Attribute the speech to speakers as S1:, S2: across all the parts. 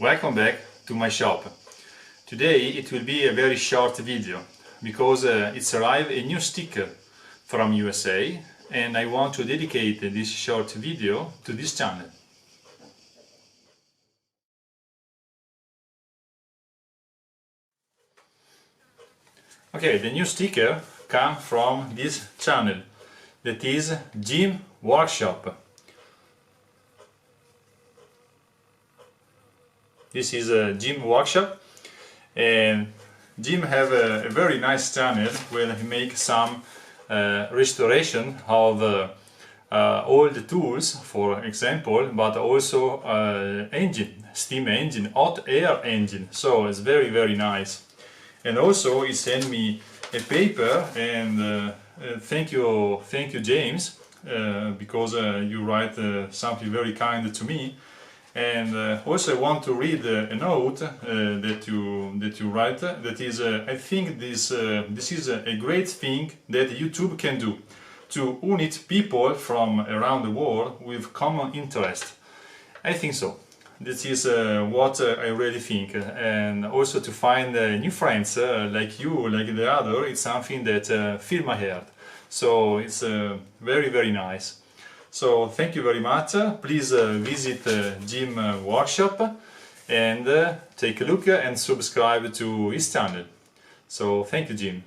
S1: welcome back to my shop. Today it will be a very short video because it's arrived a new sticker from USA and I want to dedicate this short video to this channel. Okay, the new sticker comes from this channel, that is Gym Workshop. This is a Gym Workshop, and Jim have a very nice channel where he makes some restoration of all the tools, for example, but also engine, steam engine, hot air engine. So it's very nice. And also he sent me a paper, and thank you James, because you write something very kind to me. And also I want to read a note that you write. That is, I think this is a great thing that YouTube can do to unite people from around the world with common interest. I think so. This is what I really think, and also to find new friends like you, like the other. It's something that fills my heart. So it's very nice. So thank you very much. Please visit Gym Workshop and take a look and subscribe to his channel. So thank you, Jim.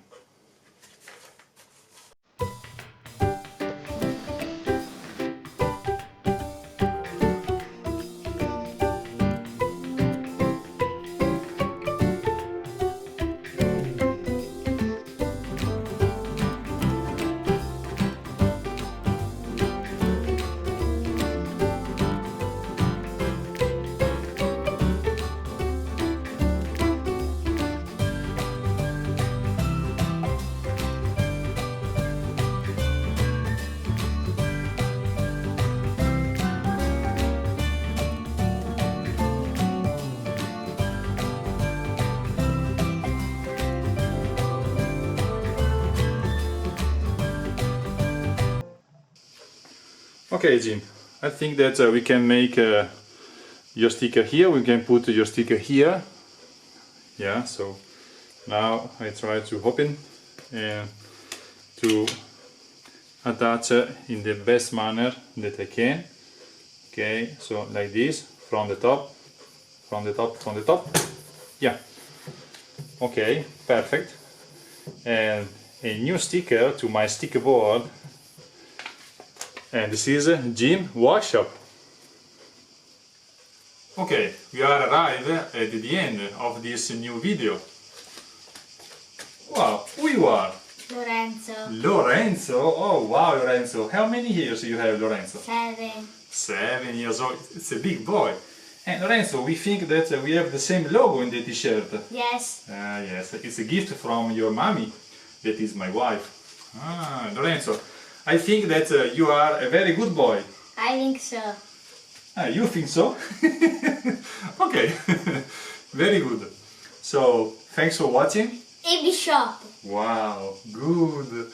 S1: Okay, Jim, I think that we can make your sticker here. We can put your sticker here. Yeah, so now I try to open and to attach in the best manner that I can. Okay, so like this, from the top. Yeah, okay, perfect. And a new sticker to my sticker board. And this is Gym Workshop. Okay, we are arrived at the end of this new video. Wow, who you are?
S2: Lorenzo.
S1: Lorenzo? Oh wow, Lorenzo. How many years you have, Lorenzo?
S2: 7.
S1: 7 years old. It's a big boy. And Lorenzo, we think that we have the same logo in the t-shirt.
S2: Yes.
S1: Yes, it's a gift from your mommy. That is my wife. Lorenzo, I think that you are a very good boy.
S2: I think so.
S1: You think so? Okay, very good. So, thanks for watching.
S2: In the shop.
S1: Wow, good.